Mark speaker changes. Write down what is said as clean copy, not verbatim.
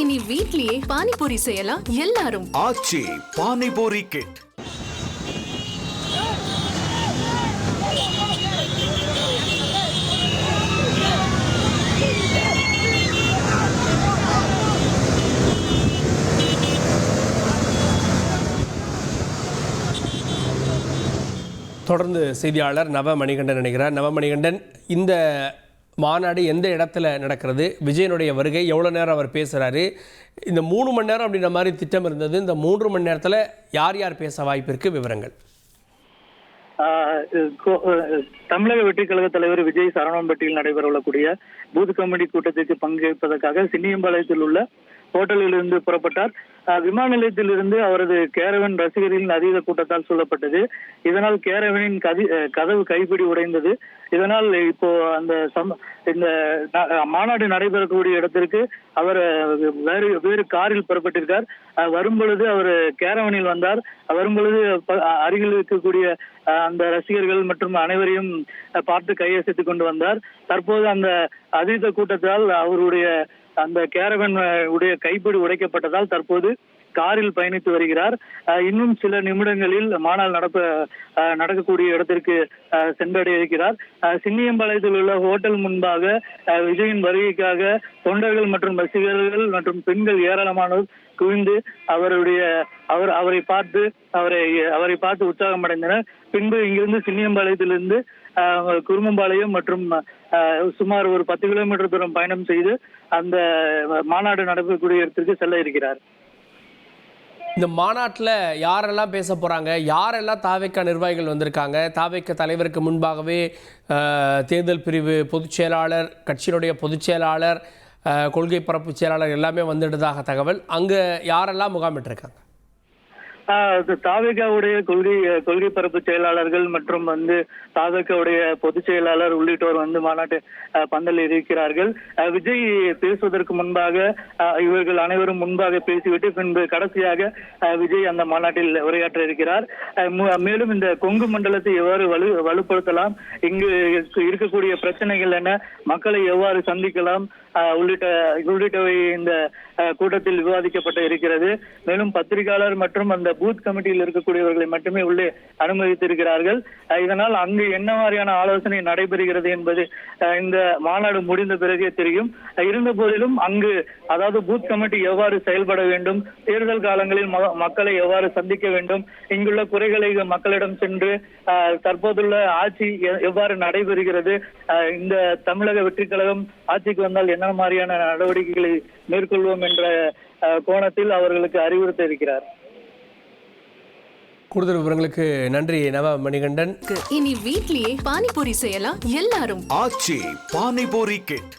Speaker 1: இனி வீட்லயே பானிபூரி செய்யலாம் எல்லாரும்.
Speaker 2: ஆச்சி பானிபூரி கிட்.
Speaker 3: தொடர்ந்து செய்தியாளர் நவமணிகண்டன் நினைக்கிறார். நவமணிகண்டன், இந்த மாநாடு எந்த இடத்துல நடக்கிறது? விஜயனுடைய வருகை எவ்வளோ நேரம் அவர் பேசுகிறாரு? இந்த 3 மணி நேரம் அப்படின்ற மாதிரி திட்டம் இருந்தது. இந்த 3 மணி நேரத்தில் யார் யார் பேச வாய்ப்பு இருக்கு? விவரங்கள்.
Speaker 4: தமிழக வெற்றிக் கழக தலைவர் விஜய் சரவணம்பட்டியில் நடைபெறவுள்ளக்கூடிய பூத் கமிட்டி கூட்டத்திற்கு பங்கேற்பதற்காக சின்னியம்பாளையத்தில் உள்ள ஹோட்டலில் இருந்து புறப்பட்டார். விமான நிலையத்திலிருந்து அவரது கேரவன் ரசிகர்களின் அதீத கூட்டத்தால் சூழப்பட்டது. இதனால் கேரவனின் கதவு கைப்பிடி உடைந்தது. இதனால் இப்போ இந்த மாநாடு நடைபெறக்கூடிய இடத்திற்கு அவர் வேறு காரில் புறப்பட்டிருக்கார். வரும்பொழுது அவர் கேரவனில் வந்தார். வரும்பொழுது அருகில் இருக்கக்கூடிய அந்த ரசிகர்கள் மற்றும் அனைவரையும் பார்த்து கையசைத்துக் கொண்டு வந்தார். தற்போது அந்த அதீத கூட்டத்தால் அவருடைய அந்த கேரவன் உடைய கைப்பிடி உடைக்கப்பட்டதால் தற்போது காரில் பயணித்து வருகிறார். இன்னும் சில நிமிடங்களில் மாநாள் நடக்கக்கூடிய இடத்திற்கு சென்றடைய இருக்கிறார். சின்னியம்பாளையத்தில் உள்ள ஹோட்டல் முன்பாக விஜயின் வருகைக்காக தொண்டர்கள் மற்றும் ரசிகர்கள் மற்றும் பெண்கள் ஏராளமானோர் குவிந்து அவரை பார்த்து உற்சாகம் அடைந்தனர். பின்பு இங்கிருந்து சின்னியம்பாளையத்திலிருந்து குருமம்பாளையம் மற்றும் சுமார் ஒரு 10 கிலோமீட்டர் தூரம் பயணம் செய்து அந்த மாநாடு நடக்கக்கூடிய இடத்திற்கு செல்ல இருக்கிறார்.
Speaker 3: இந்த மாநாட்டில் யாரெல்லாம் பேச போகிறாங்க? யாரெல்லாம் தாவேக்கா நிர்வாகிகள் வந்திருக்காங்க? தாவேக்கா தலைவருக்கு முன்பாகவே தேர்தல் பிரிவு பொதுச் செயலாளர், கட்சியினுடைய பொதுச் செயலாளர், கொள்கை பரப்பு செயலாளர் எல்லாமே வந்துட்டதாக தகவல். அங்கே யாரெல்லாம் முகாமிட்டிருக்காங்க?
Speaker 4: தாவேகாவுடைய கொள்கை பரப்பு செயலாளர்கள் மற்றும் தாவேகாவுடைய பொதுச் செயலாளர் உள்ளிட்டோர் மாநாட்டு பந்தலில் இருக்கிறார்கள். விஜய் பேசுவதற்கு முன்பாக இவர்கள் அனைவரும் முன்பாக பேசிவிட்டு பின்பு கடைசியாக விஜய் அந்த மாநாட்டில் உரையாற்ற இருக்கிறார். மேலும் இந்த கொங்கு மண்டலத்தை எவ்வாறு வலுப்படுத்தலாம், இங்கு இருக்கக்கூடிய பிரச்சனைகள் என்ன, மக்களை எவ்வாறு சந்திக்கலாம் உள்ளிட்டவை இந்த கூட்டத்தில் விவாதிக்கப்பட்டு இருக்கிறது. மேலும் பத்திரிகையாளர் மற்றும் அந்த பூத் கமிட்டியில் இருக்கக்கூடியவர்களை மட்டுமே உள்ளே அனுமதித்திருக்கிறார்கள். இதனால் அங்கு என்ன மாதிரியான ஆலோசனை நடைபெறுகிறது என்பது இந்த மாநாடு முடிந்த பிறகே தெரியும். இருந்த போதிலும் அங்கு அதாவது பூத் கமிட்டி எவ்வாறு செயல்பட வேண்டும், தேர்தல் காலங்களில் மக்களை எவ்வாறு சந்திக்க வேண்டும், இங்குள்ள குறைகளை மக்களிடம் சென்று தற்போதுள்ள ஆட்சி எவ்வாறு நடைபெறுகிறது, இந்த தமிழக வெற்றிக் கழகம் ஆட்சிக்கு வந்தால் என்ன மாதிரியான நடவடிக்கைகளை மேற்கொள்வோம் என்ற கோணத்தில் அவர்களுக்கு அறிவுறுத்த இருக்கிறார்.
Speaker 3: கூடுதல் விவரங்களுக்கு நன்றி நவமணிகண்டன்.
Speaker 1: இனி வீட்லயே பானிபூரி செய்யலாம் எல்லாரும்.
Speaker 2: ஆச்சி பானிபூரி கிட்.